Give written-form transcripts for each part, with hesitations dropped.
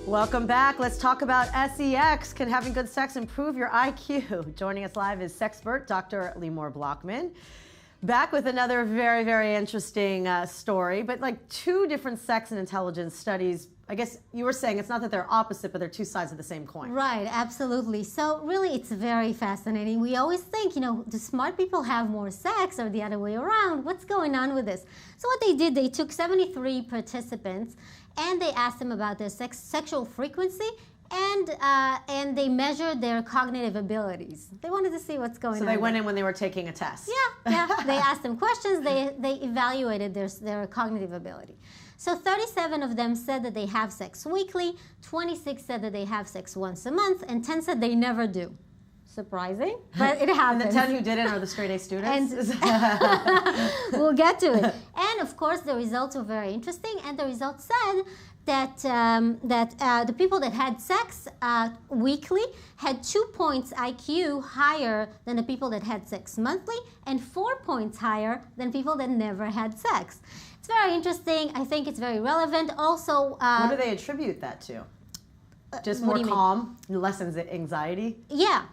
Welcome back. Let's talk about sex. Can having good sex improve your IQ? Joining us live is sexpert Dr. Blockman. Back with another very, very interesting story, but like two different sex and intelligence studies. I guess you were saying it's not that they're opposite, but they're two sides of the same coin. Right, absolutely. So really it's very fascinating. We always think, do smart people have more sex or the other way around? What's going on with this? So what they did, they took 73 participants and they asked them about their sexual frequency and they measured their cognitive abilities. They wanted to see what's going on. So they went in when they were taking a test. Yeah. They asked them questions. They evaluated their cognitive ability. So 37 of them said that they have sex weekly, 26 said that they have sex once a month, and 10 said they never do. Surprising, but it happens. And the 10 who didn't are the straight A students? We'll get to it. And of course, the results were very interesting, and the results said that the people that had sex weekly had 2 points IQ higher than the people that had sex monthly, and 4 points higher than people that never had sex. It's very interesting. I think it's very relevant. Also, what do they attribute that to? Just more calm, lessens anxiety? Yeah,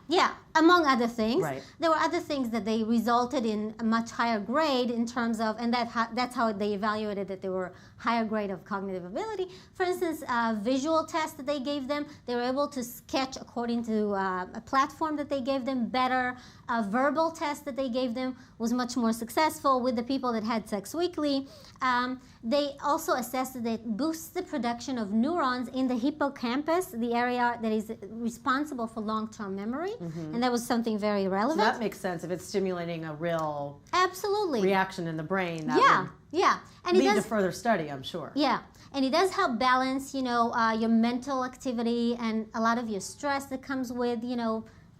among other things. Right. There were other things that they resulted in a much higher grade in terms of, and that's how they evaluated that they were higher grade of cognitive ability. For instance, a visual test that they gave them, they were able to sketch according to a platform that they gave them better. A verbal test that they gave them was much more successful with the people that had sex weekly. They also assessed that it boosts the production of neurons in the hippocampus, the area that is responsible for long-term memory, and that was something very relevant. So that makes sense if it's stimulating a real reaction in the brain. That and lead to further study, I'm sure. Yeah, and it does help balance, your mental activity and a lot of your stress that comes with,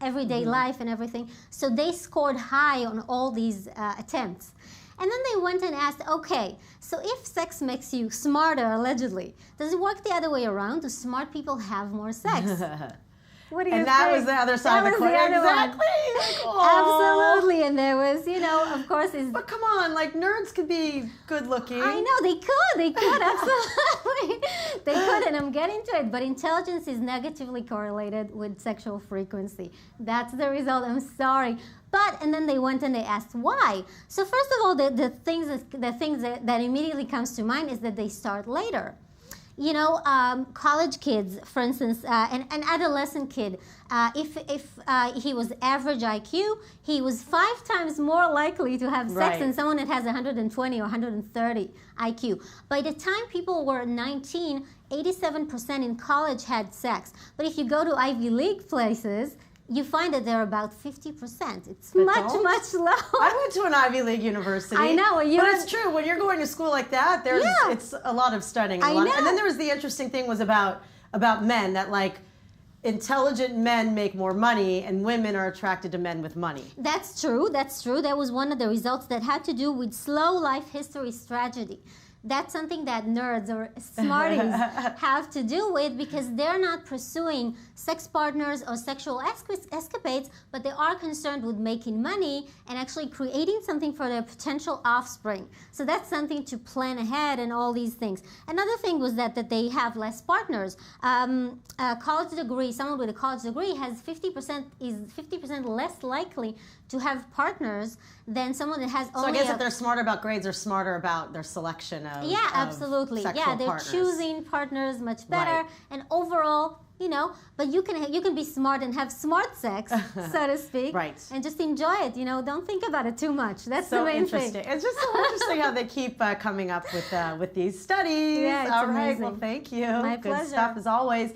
everyday life and everything. So they scored high on all these attempts. And then they went and asked, okay, so if sex makes you smarter, allegedly, does it work the other way around? Do smart people have more sex? What do you think? And that was the other side of the coin. Exactly. Absolutely. And there was, of course. But come on, like nerds could be good looking. I know, they could, absolutely. They could, and I'm getting to it. But intelligence is negatively correlated with sexual frequency. That's the result, I'm sorry. And then they went and they asked why. So first of all, the things that immediately comes to mind is that they start later. College kids, for instance, an adolescent kid, if he was average IQ, he was 5 times more likely to have sex than someone that has 120 or 130 IQ. By the time people were 19, 87% in college had sex. But if you go to Ivy League places, you find that they're about 50%. It's much lower. I went to an Ivy League university. I know. But it's true. When you're going to school like that, it's a lot of studying. And then there was the interesting thing was about men, that like intelligent men make more money and women are attracted to men with money. That's true. That was one of the results that had to do with slow life history strategy. That's something that nerds or smarties have to do with, because they're not pursuing sex partners or sexual escapades, but they are concerned with making money and actually creating something for their potential offspring. So that's something to plan ahead and all these things. Another thing was that they have less partners. A college degree, someone with a college degree is 50% less likely to have partners than someone that has only. So I guess if they're smarter about grades, they're smarter about their selection of absolutely. Sexual they're partners. Choosing partners much better, and overall, but you can be smart and have smart sex, so to speak, and just enjoy it. Don't think about it too much. That's the main thing. It's just so interesting how they keep coming up with these studies. Yeah, it's All amazing. right, well, thank you. My Good pleasure. stuff as always.